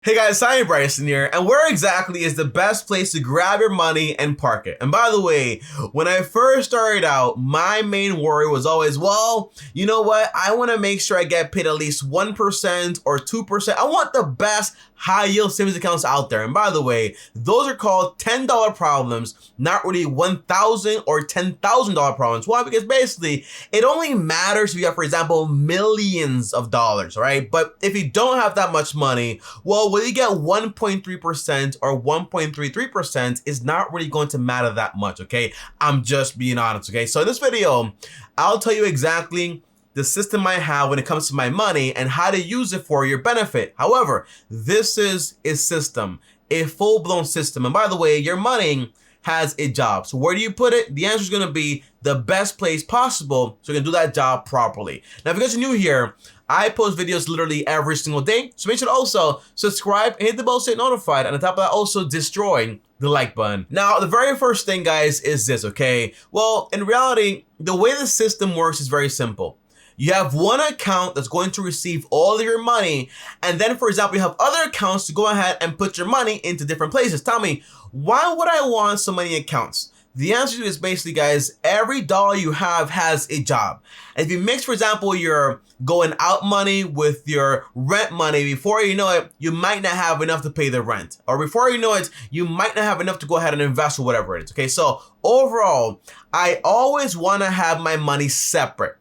Hey guys, TommyBryson here, and where exactly is the best place to grab your money and park it? And by the way, when I first started out, my main worry was always, well, you know what? I want to make sure I get paid at least 1% or 2%. I want the best high yield savings accounts out there. And by the way, those are called $10 problems, not really $1,000 or $10,000 problems. Why? Because basically, it only matters if you have, for example, millions of dollars, right? But if you don't have that much money, well, will you get 1.3% or 1.33% is not really going to matter that much, okay? I'm just being honest, okay? So in this video, I'll tell you exactly the system I have when it comes to my money and how to use it for your benefit. However, this is a system, a full-blown system. And by the way, your money has a job. So where do you put it? The answer is going to be the best place possible so you can do that job properly. Now, if you guys are new here, I post videos literally every single day. So make sure to also subscribe and hit the bell so you're notified. And on top of that, also destroy the like button. Now, the very first thing, guys, is this, okay? Well, in reality, the way the system works is very simple. You have one account that's going to receive all of your money. And then, for example, you have other accounts to go ahead and put your money into different places. Tell me, why would I want so many accounts? The answer is basically, guys, every dollar you have has a job. And if you mix, for example, your going out money with your rent money, before you know it, you might not have enough to pay the rent. Or before you know it, you might not have enough to go ahead and invest or whatever it is. Okay, so overall, I always want to have my money separate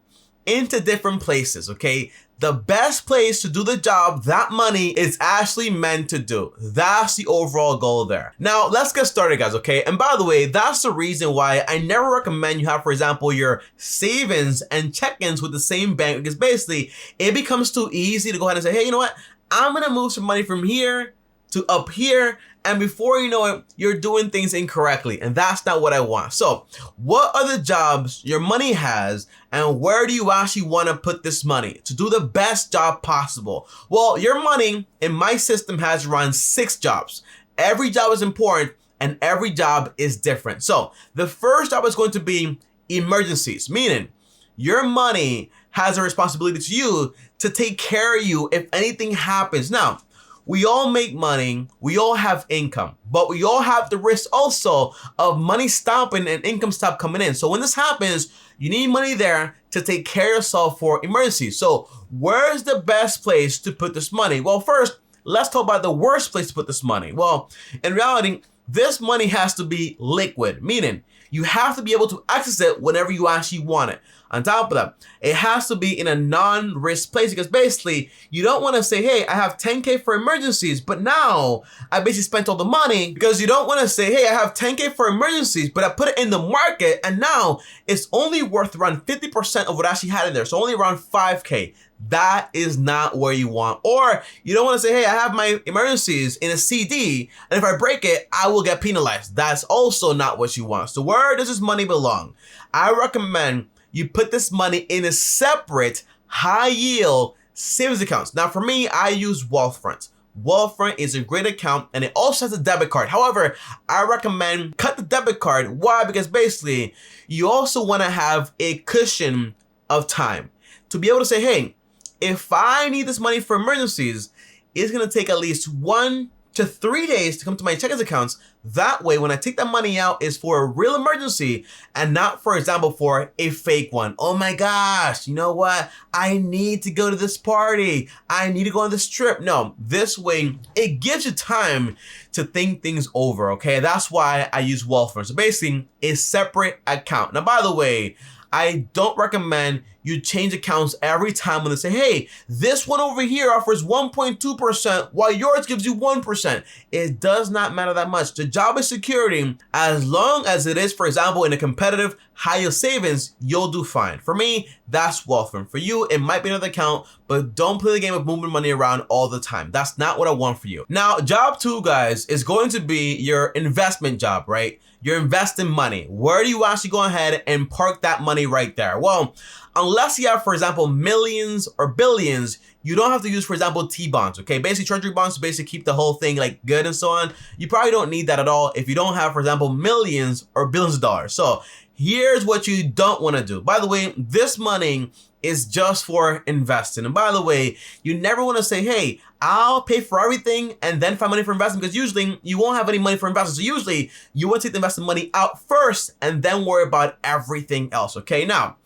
into different places, okay? The best place to do the job that money is actually meant to do. That's the overall goal there. Now, let's get started, guys, okay? And by the way, that's the reason why I never recommend you have, for example, your savings and check-ins with the same bank, because basically it becomes too easy to go ahead and say, hey, you know what? I'm gonna move some money from here to up here, and before you know it, you're doing things incorrectly, and that's not what I want. So what are the jobs your money has, and where do you actually want to put this money to do the best job possible? Well, your money in my system has around 6 jobs. Every job is important, and every job is different. So the first job is going to be emergencies, meaning your money has a responsibility to you to take care of you if anything happens. Now, we all make money, we all have income, but we all have the risk also of money stopping and income stop coming in. So when this happens, you need money there to take care of yourself for emergencies. So where's the best place to put this money? Well, first, let's talk about the worst place to put this money. Well, in reality, this money has to be liquid, meaning you have to be able to access it whenever you actually want it. On top of that, it has to be in a non-risk place, because basically you don't want to say, hey, I have 10K for emergencies, but now I basically spent all the money, because you don't want to say, hey, I have 10K for emergencies, but I put it in the market and now it's only worth around 50% of what I actually had in there. So only around 5K. That is not where you want. Or you don't want to say, hey, I have my emergencies in a CD, and if I break it, I will get penalized. That's also not what you want. So where does this money belong? I recommend you put this money in a separate high yield savings accounts. Now for me, I use Wealthfront. Wealthfront is a great account, and it also has a debit card. However, I recommend cut the debit card. Why? Because basically you also want to have a cushion of time to be able to say, hey, if I need this money for emergencies, it's going to take at least 1 to 3 days to come to my checkings accounts. That way, when I take that money out, it's for a real emergency and not, for example, for a fake one. Oh my gosh, you know what? I need to go to this party. I need to go on this trip. No, this way, it gives you time to think things over, okay? That's why I use Wealthfront. So basically, a separate account. Now, by the way, I don't recommend you change accounts every time when they say, hey, this one over here offers 1.2% while yours gives you 1%. It does not matter that much. The job is security. As long as it is, for example, in a competitive high yield savings, you'll do fine. For me, that's Wealthfront. For you, it might be another account, but don't play the game of moving money around all the time. That's not what I want for you. Now, job 2, guys, is going to be your investment job, right? You're investing money. Where do you actually go ahead and park that money right there? Well, unless you have, for example, millions or billions, you don't have to use, for example, T-bonds, okay? Basically, treasury bonds to basically keep the whole thing like good and so on. You probably don't need that at all if you don't have, for example, millions or billions of dollars. So here's what you don't want to do. By the way, this money is just for investing. And by the way, you never want to say, hey, I'll pay for everything and then find money for investing, because usually you won't have any money for investing. So usually you want to take the investing money out first and then worry about everything else. Okay, now,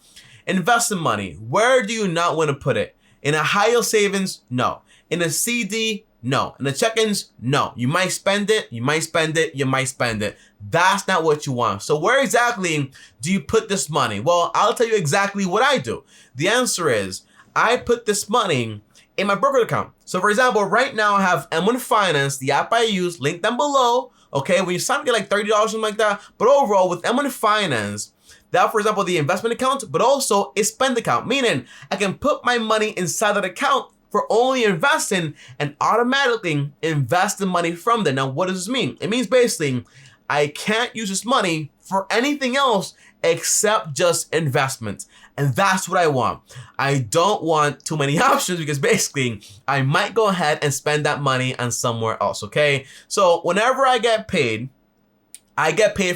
investing money, where do you not want to put it? In a high yield savings? No. In a CD? No. In the check-ins? No. You might spend it, you might spend it, you might spend it. That's not what you want. So where exactly do you put this money? Well, I'll tell you exactly what I do. The answer is, I put this money in my brokerage account. So for example, right now I have M1 Finance, the app I use, link down below. Okay, when you sign up, you get like $30 or something like that. But overall, with M1 Finance, that, for example, the investment account, but also a spend account, meaning I can put my money inside that account for only investing and automatically invest the money from there. Now, what does this mean? It means basically I can't use this money for anything else except just investments. And that's what I want. I don't want too many options, because basically I might go ahead and spend that money on somewhere else, okay? So whenever I get paid,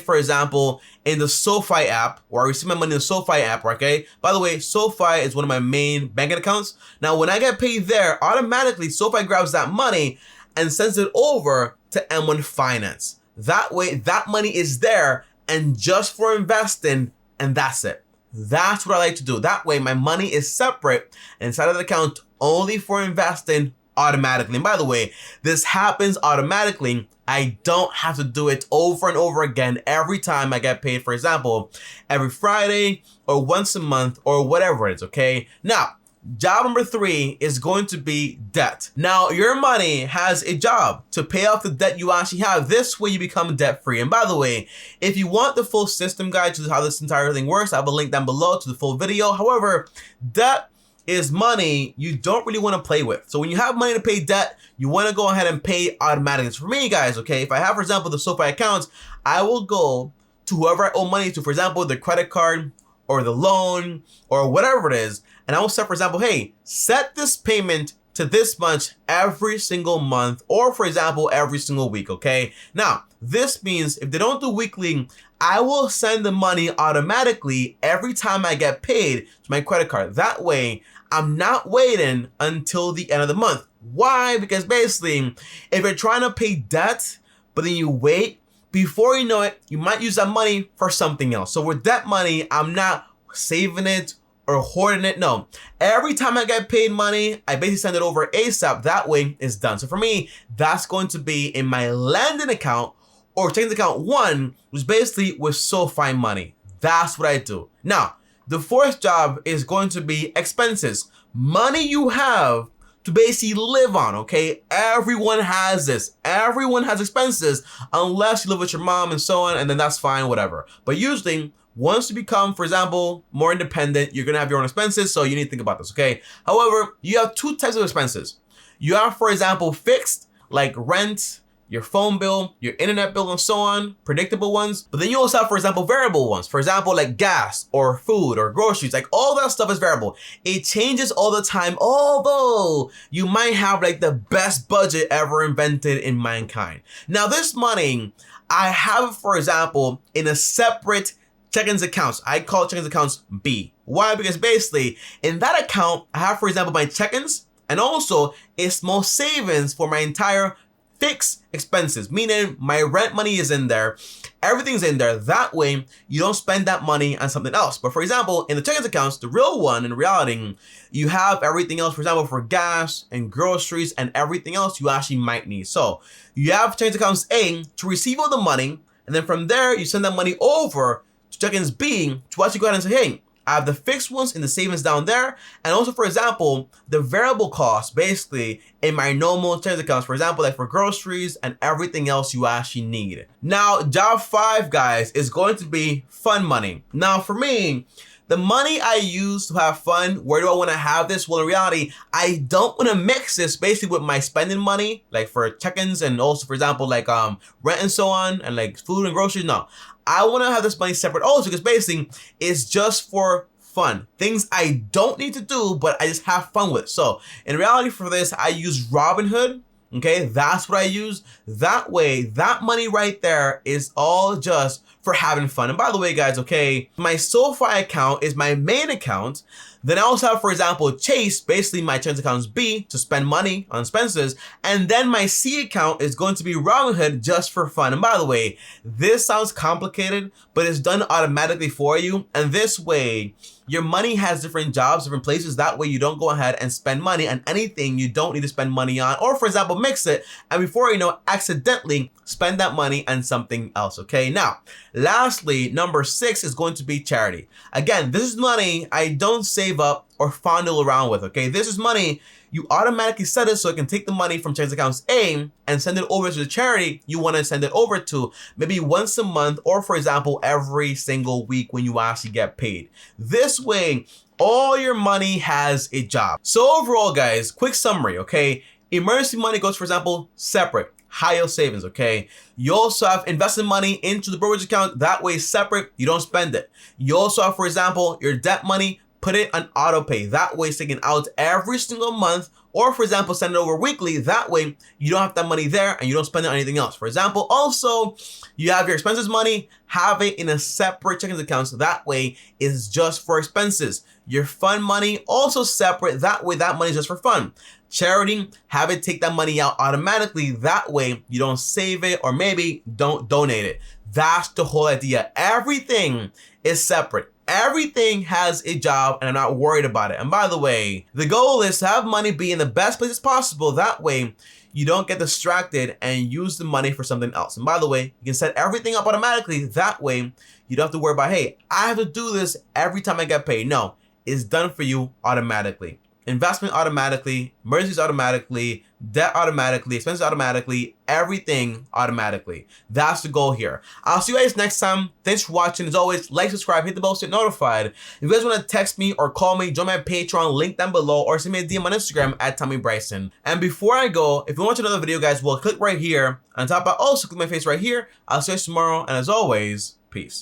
for example, in the SoFi app, or I receive my money in the SoFi app, okay? By the way, SoFi is one of my main banking accounts. Now, when I get paid there, automatically SoFi grabs that money and sends it over to M1 Finance. That way, that money is there and just for investing, and that's it. That's what I like to do. That way, my money is separate inside of the account only for investing automatically. And by the way, this happens automatically. I don't have to do it over and over again every time I get paid, for example, every Friday or once a month or whatever it is, okay? Now, job number 3 is going to be debt. Now, your money has a job to pay off the debt you actually have. This way you become debt free. And by the way, if you want the full system guide to how this entire thing works, I have a link down below to the full video. However, debt is money you don't really want to play with. So when you have money to pay debt, you want to go ahead and pay automatically. So for me, guys, okay, if I have, for example, the SoFi accounts, I will go to whoever I owe money to, for example, the credit card or the loan or whatever it is, and I will set, for example, hey, set this payment to this much every single month, or for example, every single week, okay? Now, this means if they don't do weekly, I will send the money automatically every time I get paid to my credit card. That way, I'm not waiting until the end of the month. Why? Because basically, if you're trying to pay debt, but then you wait, before you know it, you might use that money for something else. So with debt money, I'm not saving it or hoarding it. No, every time I get paid money, I basically send it over ASAP. That way it's done. So for me, that's going to be in my lending account or checking account 1, which is basically with SoFi money. That's what I do. Now, the 4th job is going to be expenses. Money you have to basically live on, okay? Everyone has this. Everyone has expenses unless you live with your mom and so on, and then that's fine, whatever. But usually, once you become, for example, more independent, you're gonna have your own expenses, so you need to think about this, okay? However, you have 2 types of expenses. You have, for example, fixed, like rent, your phone bill, your internet bill, and so on, predictable ones. But then you also have, for example, variable ones. For example, like gas or food or groceries, like all that stuff is variable. It changes all the time, although you might have like the best budget ever invented in mankind. Now, this money, I have it, for example, in a separate check-ins accounts. I call check-ins accounts B. Why? Because basically, in that account, I have, for example, my check-ins and also a small savings for my entire fixed expenses, meaning my rent money is in there, everything's in there. That way, you don't spend that money on something else. But for example, in the check-ins accounts, the real one, in reality, you have everything else, for example, for gas and groceries and everything else you actually might need. So you have check-ins accounts A to receive all the money, and then from there, you send that money over to check-ins B to actually go ahead and say, hey, I have the fixed ones in the savings down there. And also, for example, the variable costs basically in my normal check accounts, for example, like for groceries and everything else you actually need. Now, job 5, guys, is going to be fun money. Now, for me, the money I use to have fun, where do I want to have this? Well, in reality, I don't want to mix this basically with my spending money, like for check-ins and also, for example, like rent and so on, and like food and groceries. No, I want to have this money separate also because basically it's just for fun. Things I don't need to do, but I just have fun with. So in reality for this, I use Robinhood. Okay, that's what I use. That way, that money right there is all just for having fun. And by the way, guys, okay, my SoFi account is my main account. Then I also have, for example, Chase, basically my checking account B, to spend money on expenses. And then my C account is going to be Robinhood, just for fun. And by the way, this sounds complicated, but it's done automatically for you. And this way, your money has different jobs, different places. That way you don't go ahead and spend money on anything you don't need to spend money on. Or for example, mix it, and before you know, accidentally spend that money on something else, okay? Now, lastly, number 6 is going to be charity. Again, this is money I don't save up or fondle around with, okay? This is money you automatically set it so it can take the money from checking accounts A and send it over to the charity you want to send it over to, maybe once a month, or for example, every single week when you actually get paid. This way, all your money has a job. So overall, guys, quick summary, okay? Emergency money goes, for example, separate. High yield savings, okay? You also have invested money into the brokerage account. That way, separate, you don't spend it. You also have, for example, your debt money, put it on auto pay. That way it's taken out every single month, or for example, send it over weekly. That way you don't have that money there and you don't spend it on anything else. For example, also you have your expenses money, have it in a separate checking account. So that way it's just for expenses. Your fund money also separate. That way that money is just for fun. Charity, have it take that money out automatically. That way you don't save it or maybe don't donate it. That's the whole idea. Everything is separate. Everything has a job and I'm not worried about it. And by the way, the goal is to have money be in the best places possible. That way you don't get distracted and use the money for something else. And by the way, you can set everything up automatically. That way you don't have to worry about, hey, I have to do this every time I get paid. No, it's done for you automatically. Investment automatically, emergencies automatically, debt automatically, expenses automatically, everything automatically. That's the goal here. I'll see you guys next time. Thanks for watching. As always, like, subscribe, hit the bell to get notified. If you guys want to text me or call me, join my Patreon, link down below, or send me a DM on Instagram at TommyBryson. And before I go, if you want to watch another video, guys, well, click right here. On top, I also click my face right here. I'll see you guys tomorrow. And as always, peace.